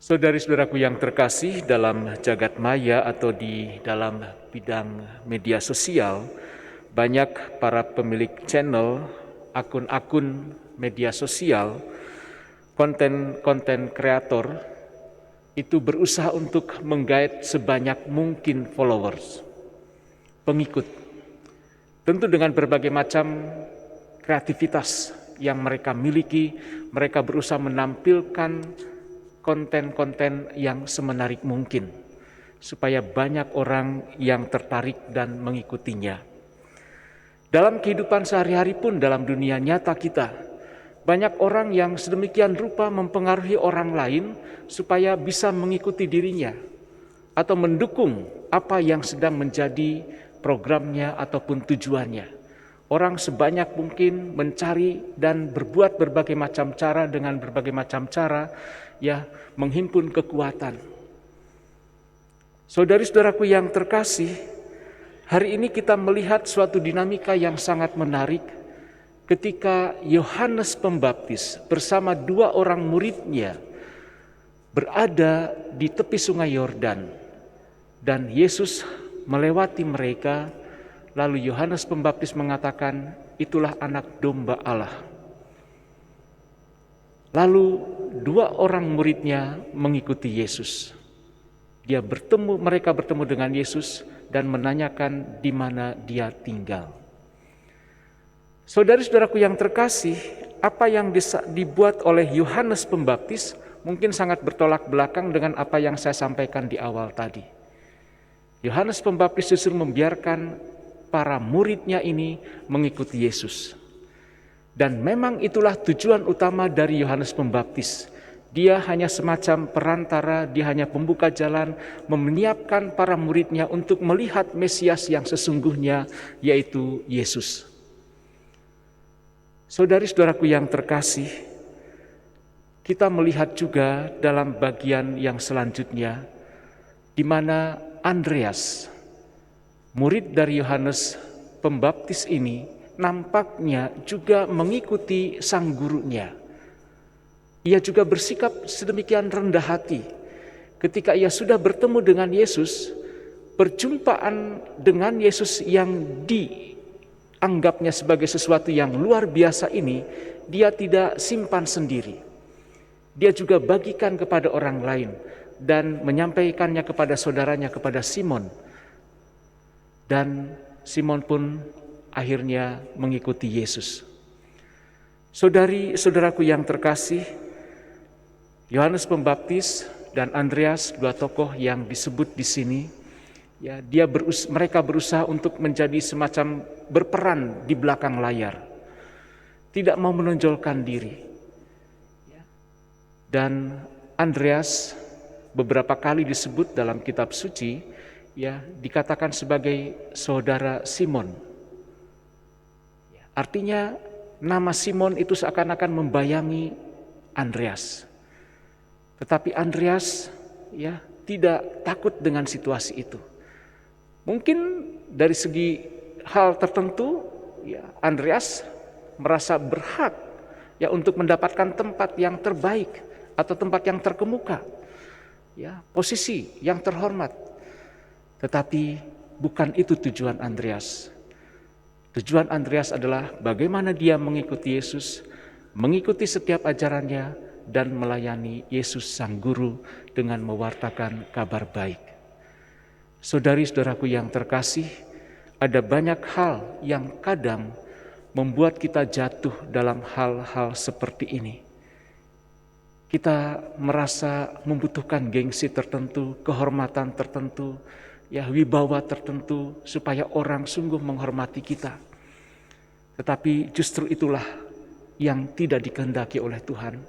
Saudari-saudaraku yang terkasih, dalam jagat maya atau di dalam bidang media sosial, banyak para pemilik channel, akun-akun media sosial, konten-konten kreator itu berusaha untuk menggait sebanyak mungkin followers, pengikut. Tentu dengan berbagai macam kreativitas yang mereka miliki, mereka berusaha menampilkan konten-konten yang semenarik mungkin, supaya banyak orang yang tertarik dan mengikutinya. Dalam kehidupan sehari-hari pun dalam dunia nyata kita, banyak orang yang sedemikian rupa mempengaruhi orang lain supaya bisa mengikuti dirinya atau mendukung apa yang sedang menjadi programnya ataupun tujuannya. Orang sebanyak mungkin mencari dan berbuat berbagai macam cara dengan berbagai macam cara, ya, menghimpun kekuatan. Saudari-saudaraku yang terkasih, hari ini kita melihat suatu dinamika yang sangat menarik ketika Yohanes Pembaptis bersama dua orang muridnya berada di tepi sungai Yordan, dan Yesus melewati mereka. Lalu Yohanes Pembaptis mengatakan, itulah anak domba Allah. Lalu dua orang muridnya mengikuti Yesus. Mereka bertemu dengan Yesus dan menanyakan di mana dia tinggal. Saudari-saudaraku yang terkasih, apa yang dibuat oleh Yohanes Pembaptis mungkin sangat bertolak belakang dengan apa yang saya sampaikan di awal tadi. Yohanes Pembaptis justru membiarkan para muridnya ini mengikuti Yesus. Dan memang itulah tujuan utama dari Yohanes Pembaptis. Dia hanya semacam perantara, dia hanya pembuka jalan, menyiapkan para muridnya untuk melihat Mesias yang sesungguhnya, yaitu Yesus. Saudari-saudaraku yang terkasih, kita melihat juga dalam bagian yang selanjutnya, di mana Andreas, murid dari Yohanes Pembaptis ini, nampaknya juga mengikuti sang gurunya. Ia juga bersikap sedemikian rendah hati. Ketika ia sudah bertemu dengan Yesus, perjumpaan dengan Yesus yang dianggapnya sebagai sesuatu yang luar biasa ini, dia tidak simpan sendiri. Dia juga bagikan kepada orang lain dan menyampaikannya kepada saudaranya, kepada Simon. Dan Simon pun akhirnya mengikuti Yesus. Saudari-saudaraku yang terkasih, Yohanes Pembaptis dan Andreas, dua tokoh yang disebut di sini, ya, mereka berusaha untuk menjadi semacam berperan di belakang layar, tidak mau menonjolkan diri. Dan Andreas beberapa kali disebut dalam kitab suci, ya, dikatakan sebagai saudara Simon. Artinya nama Simon itu seakan-akan membayangi Andreas. Tetapi Andreas, ya, tidak takut dengan situasi itu. Mungkin dari segi hal tertentu, ya, Andreas merasa berhak, ya, untuk mendapatkan tempat yang terbaik atau tempat yang terkemuka, ya, posisi yang terhormat. Tetapi bukan itu tujuan Andreas. Tujuan Andreas adalah bagaimana dia mengikuti Yesus, mengikuti setiap ajarannya, dan melayani Yesus sang guru dengan mewartakan kabar baik. Saudari-saudaraku yang terkasih, ada banyak hal yang kadang membuat kita jatuh dalam hal-hal seperti ini. Kita merasa membutuhkan gengsi tertentu, kehormatan tertentu, ya, wibawa tertentu, supaya orang sungguh menghormati kita. Tetapi justru itulah yang tidak dikehendaki oleh Tuhan.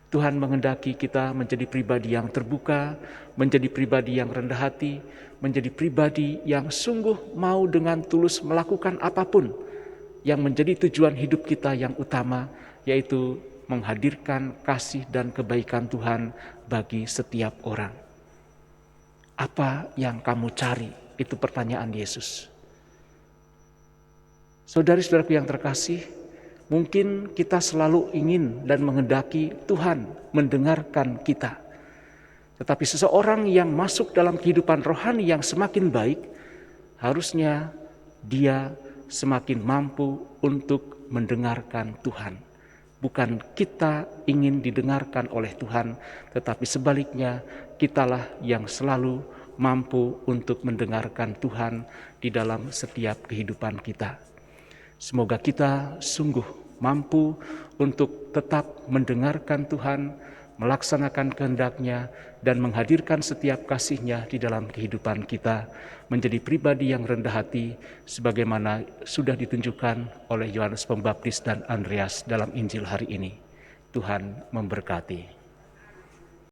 Tuhan menghendaki kita menjadi pribadi yang terbuka, menjadi pribadi yang rendah hati, menjadi pribadi yang sungguh mau dengan tulus melakukan apapun yang menjadi tujuan hidup kita yang utama, yaitu menghadirkan kasih dan kebaikan Tuhan bagi setiap orang. Apa yang kamu cari? Itu pertanyaan Yesus. Saudari-saudaraku yang terkasih, mungkin kita selalu ingin dan menghendaki Tuhan mendengarkan kita. Tetapi seseorang yang masuk dalam kehidupan rohani yang semakin baik, harusnya dia semakin mampu untuk mendengarkan Tuhan. Bukan kita ingin didengarkan oleh Tuhan, tetapi sebaliknya kitalah yang selalu mampu untuk mendengarkan Tuhan di dalam setiap kehidupan kita. Semoga kita sungguh mampu untuk tetap mendengarkan Tuhan, melaksanakan kehendak-Nya, dan menghadirkan setiap kasih-Nya di dalam kehidupan kita, menjadi pribadi yang rendah hati, sebagaimana sudah ditunjukkan oleh Yohanes Pembaptis dan Andreas dalam Injil hari ini. Tuhan memberkati.